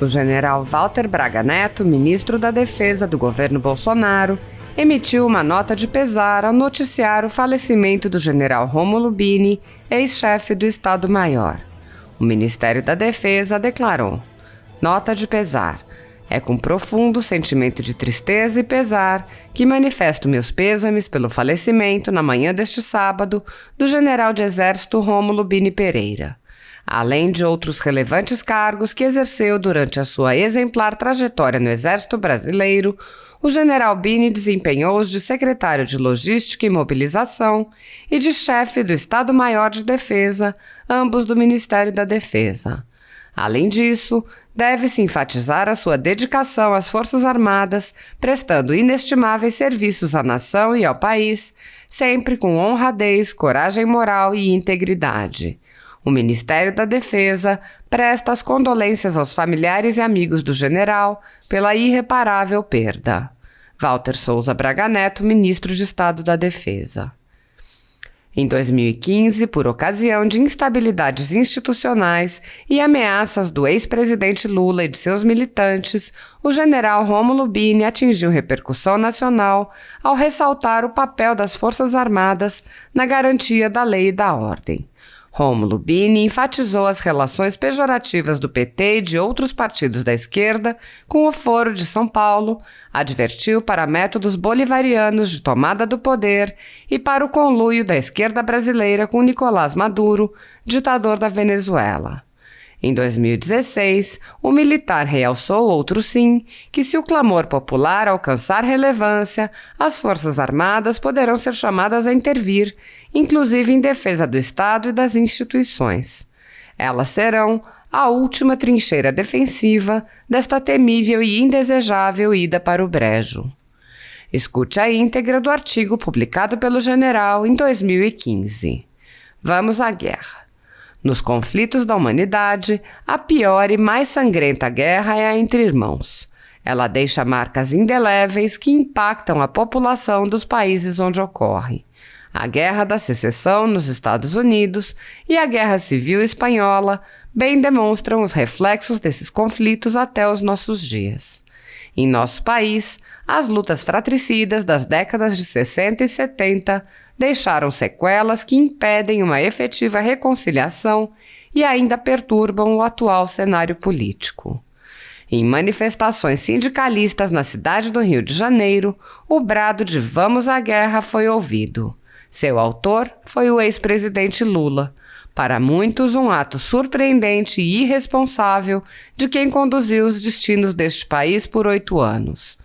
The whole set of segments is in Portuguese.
O general Walter Braga Neto, ministro da Defesa do governo Bolsonaro, emitiu uma nota de pesar ao noticiar o falecimento do general Rômulo Bini, ex-chefe do Estado-Maior. O Ministério da Defesa declarou: nota de pesar. É com profundo sentimento de tristeza e pesar que manifesto meus pêsames pelo falecimento, na manhã deste sábado, do general de Exército Rômulo Bini Pereira. Além de outros relevantes cargos que exerceu durante a sua exemplar trajetória no Exército Brasileiro, o general Bini desempenhou os de secretário de Logística e Mobilização e de chefe do Estado-Maior de Defesa, ambos do Ministério da Defesa. Além disso, deve-se enfatizar a sua dedicação às Forças Armadas, prestando inestimáveis serviços à nação e ao país, sempre com honradez, coragem moral e integridade. O Ministério da Defesa presta as condolências aos familiares e amigos do general pela irreparável perda. Walter Souza Braga Neto, ministro de Estado da Defesa. Em 2015, por ocasião de instabilidades institucionais e ameaças do ex-presidente Lula e de seus militantes, o general Rômulo Bini atingiu repercussão nacional ao ressaltar o papel das Forças Armadas na garantia da lei e da ordem. Rômulo Bini enfatizou as relações pejorativas do PT e de outros partidos da esquerda com o Foro de São Paulo, advertiu para métodos bolivarianos de tomada do poder e para o conluio da esquerda brasileira com Nicolás Maduro, ditador da Venezuela. Em 2016, o militar realçou outro sim, que se o clamor popular alcançar relevância, as Forças Armadas poderão ser chamadas a intervir, inclusive em defesa do Estado e das instituições. Elas serão a última trincheira defensiva desta temível e indesejável ida para o brejo. Escute a íntegra do artigo publicado pelo general em 2015. Vamos à guerra. Nos conflitos da humanidade, a pior e mais sangrenta guerra é a entre irmãos. Ela deixa marcas indeléveis que impactam a população dos países onde ocorre. A Guerra da Secessão nos Estados Unidos e a Guerra Civil Espanhola bem demonstram os reflexos desses conflitos até os nossos dias. Em nosso país, as lutas fratricidas das décadas de 60 e 70 deixaram sequelas que impedem uma efetiva reconciliação e ainda perturbam o atual cenário político. Em manifestações sindicalistas na cidade do Rio de Janeiro, o brado de "Vamos à guerra" foi ouvido. Seu autor foi o ex-presidente Lula. Para muitos, um ato surpreendente e irresponsável de quem conduziu os destinos deste país por 8 anos.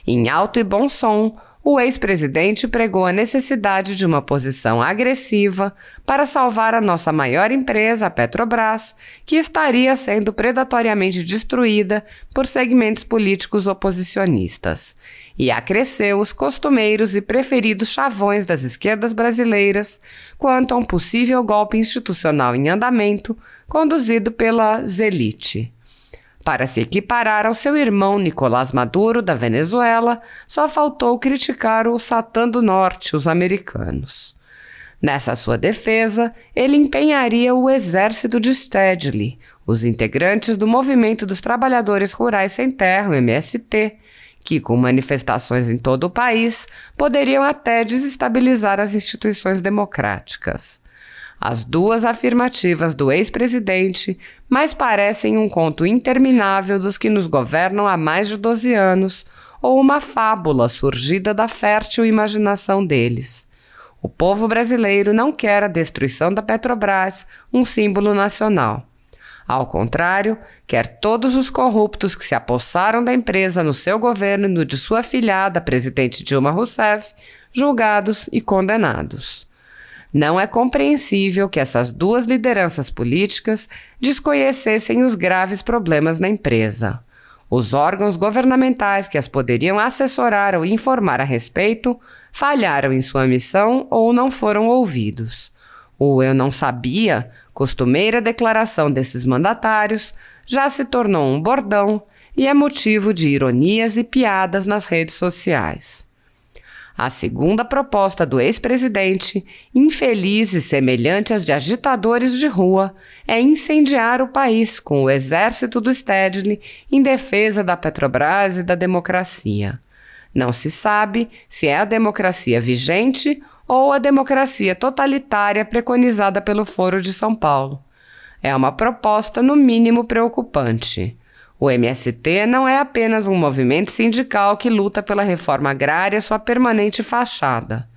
Em alto e bom som, o ex-presidente pregou a necessidade de uma posição agressiva para salvar a nossa maior empresa, a Petrobras, que estaria sendo predatoriamente destruída por segmentos políticos oposicionistas. E acresceu os costumeiros e preferidos chavões das esquerdas brasileiras quanto a um possível golpe institucional em andamento conduzido pela Zelite. Para se equiparar ao seu irmão Nicolás Maduro, da Venezuela, só faltou criticar o Satã do Norte, os americanos. Nessa sua defesa, ele empenharia o Exército de Stedley, os integrantes do Movimento dos Trabalhadores Rurais Sem Terra, o MST, que, com manifestações em todo o país, poderiam até desestabilizar as instituições democráticas. As duas afirmativas do ex-presidente mais parecem um conto interminável dos que nos governam há mais de 12 anos ou uma fábula surgida da fértil imaginação deles. O povo brasileiro não quer a destruição da Petrobras, um símbolo nacional. Ao contrário, quer todos os corruptos que se apossaram da empresa no seu governo e no de sua afilhada, presidente Dilma Rousseff, julgados e condenados. Não é compreensível que essas duas lideranças políticas desconhecessem os graves problemas na empresa. Os órgãos governamentais que as poderiam assessorar ou informar a respeito falharam em sua missão ou não foram ouvidos. O "eu não sabia", costumeira declaração desses mandatários, já se tornou um bordão e é motivo de ironias e piadas nas redes sociais. A segunda proposta do ex-presidente, infeliz e semelhante às de agitadores de rua, é incendiar o país com o exército do Stedley em defesa da Petrobras e da democracia. Não se sabe se é a democracia vigente ou a democracia totalitária preconizada pelo Foro de São Paulo. É uma proposta, no mínimo, preocupante. O MST não é apenas um movimento sindical que luta pela reforma agrária, sua permanente fachada.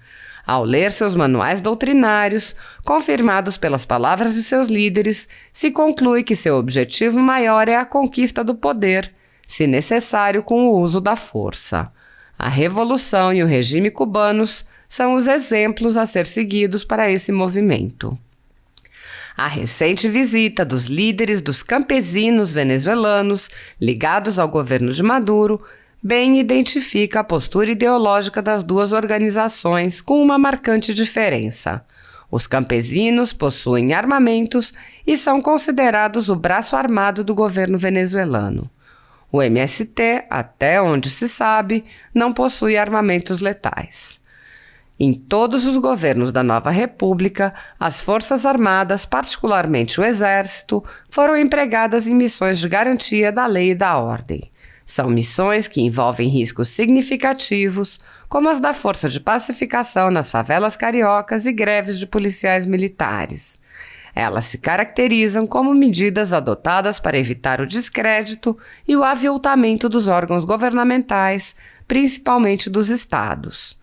Ao ler seus manuais doutrinários, confirmados pelas palavras de seus líderes, se conclui que seu objetivo maior é a conquista do poder, se necessário com o uso da força. A Revolução e o regime cubanos são os exemplos a ser seguidos para esse movimento. A recente visita dos líderes dos campesinos venezuelanos ligados ao governo de Maduro bem identifica a postura ideológica das duas organizações com uma marcante diferença. Os campesinos possuem armamentos e são considerados o braço armado do governo venezuelano. O MST, até onde se sabe, não possui armamentos letais. Em todos os governos da nova república, as Forças Armadas, particularmente o Exército, foram empregadas em missões de garantia da lei e da ordem. São missões que envolvem riscos significativos, como as da Força de Pacificação nas favelas cariocas e greves de policiais militares. Elas se caracterizam como medidas adotadas para evitar o descrédito e o aviltamento dos órgãos governamentais, principalmente dos estados.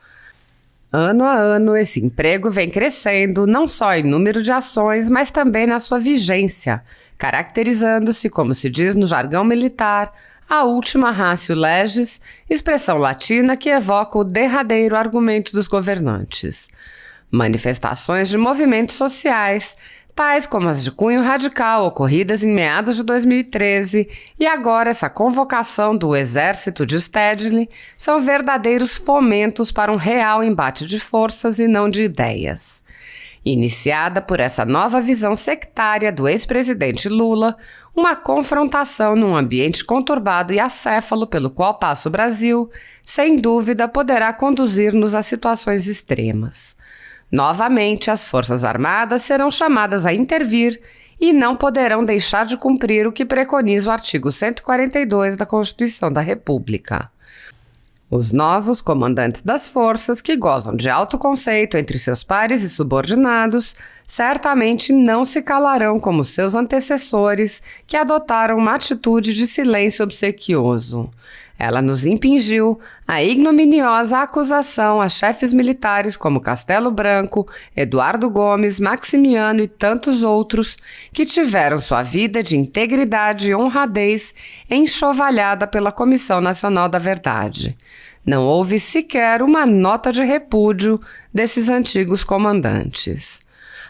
Ano a ano, esse emprego vem crescendo não só em número de ações, mas também na sua vigência, caracterizando-se, como se diz no jargão militar, a última ratio legis, expressão latina que evoca o derradeiro argumento dos governantes. Manifestações de movimentos sociais, tais como as de cunho radical ocorridas em meados de 2013 e agora essa convocação do exército de Stedley, são verdadeiros fomentos para um real embate de forças e não de ideias. Iniciada por essa nova visão sectária do ex-presidente Lula, uma confrontação num ambiente conturbado e acéfalo pelo qual passa o Brasil, sem dúvida poderá conduzir-nos a situações extremas. Novamente, as Forças Armadas serão chamadas a intervir e não poderão deixar de cumprir o que preconiza o artigo 142 da Constituição da República. Os novos comandantes das forças, que gozam de alto conceito entre seus pares e subordinados, certamente não se calarão como seus antecessores, que adotaram uma atitude de silêncio obsequioso. Ela nos impingiu a ignominiosa acusação a chefes militares como Castelo Branco, Eduardo Gomes, Maximiano e tantos outros que tiveram sua vida de integridade e honradez enxovalhada pela Comissão Nacional da Verdade. Não houve sequer uma nota de repúdio desses antigos comandantes.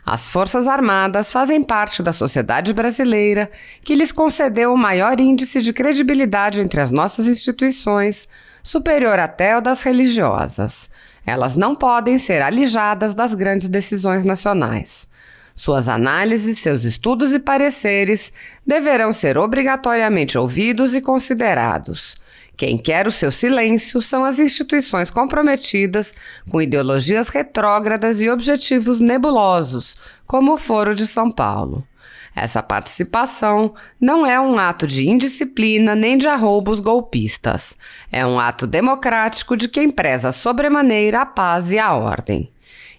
As Forças Armadas fazem parte da sociedade brasileira, que lhes concedeu o maior índice de credibilidade entre as nossas instituições, superior até ao das religiosas. Elas não podem ser alijadas das grandes decisões nacionais. Suas análises, seus estudos e pareceres deverão ser obrigatoriamente ouvidos e considerados. Quem quer o seu silêncio são as instituições comprometidas com ideologias retrógradas e objetivos nebulosos, como o Foro de São Paulo. Essa participação não é um ato de indisciplina nem de arroubos golpistas. É um ato democrático de quem preza sobremaneira a paz e a ordem.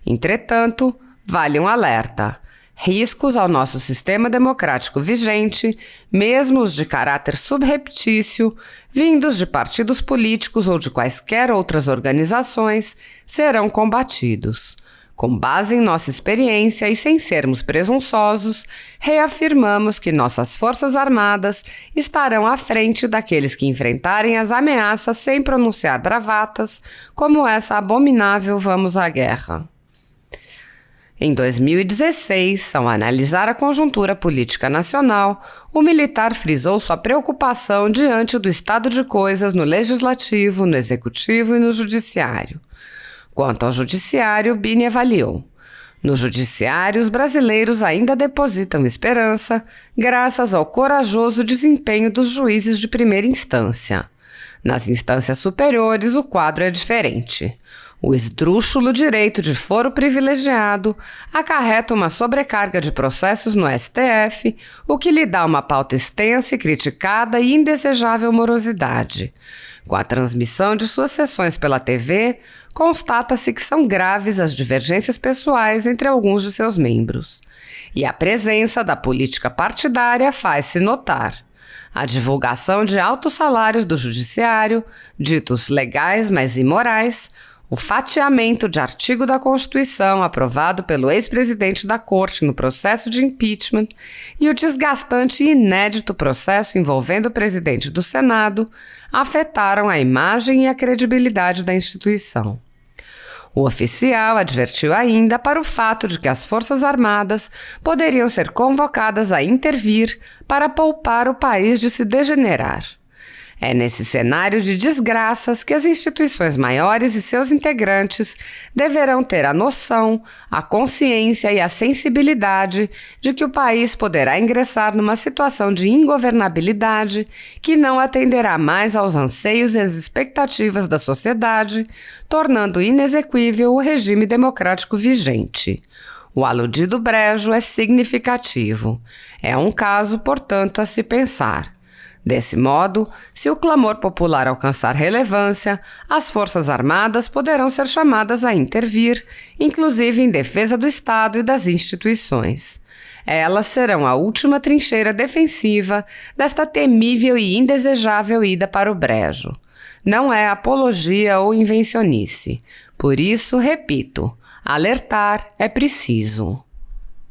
Entretanto, vale um alerta. Riscos ao nosso sistema democrático vigente, mesmo os de caráter subreptício, vindos de partidos políticos ou de quaisquer outras organizações, serão combatidos. Com base em nossa experiência e sem sermos presunçosos, reafirmamos que nossas Forças Armadas estarão à frente daqueles que enfrentarem as ameaças sem pronunciar bravatas, como essa abominável vamos à guerra. Em 2016, ao analisar a conjuntura política nacional, o militar frisou sua preocupação diante do estado de coisas no Legislativo, no Executivo e no Judiciário. Quanto ao Judiciário, Bini avaliou: no Judiciário, os brasileiros ainda depositam esperança, graças ao corajoso desempenho dos juízes de primeira instância. Nas instâncias superiores, o quadro é diferente. O esdrúxulo direito de foro privilegiado acarreta uma sobrecarga de processos no STF, o que lhe dá uma pauta extensa e criticada e indesejável morosidade. Com a transmissão de suas sessões pela TV, constata-se que são graves as divergências pessoais entre alguns de seus membros. E a presença da política partidária faz-se notar. A divulgação de altos salários do judiciário, ditos legais, mas imorais, o fatiamento de artigo da Constituição aprovado pelo ex-presidente da Corte no processo de impeachment e o desgastante e inédito processo envolvendo o presidente do Senado afetaram a imagem e a credibilidade da instituição. O oficial advertiu ainda para o fato de que as Forças Armadas poderiam ser convocadas a intervir para poupar o país de se degenerar. É nesse cenário de desgraças que as instituições maiores e seus integrantes deverão ter a noção, a consciência e a sensibilidade de que o país poderá ingressar numa situação de ingovernabilidade que não atenderá mais aos anseios e às expectativas da sociedade, tornando inexequível o regime democrático vigente. O aludido brejo é significativo. É um caso, portanto, a se pensar. Desse modo, se o clamor popular alcançar relevância, as Forças Armadas poderão ser chamadas a intervir, inclusive em defesa do Estado e das instituições. Elas serão a última trincheira defensiva desta temível e indesejável ida para o brejo. Não é apologia ou invencionice. Por isso, repito, alertar é preciso.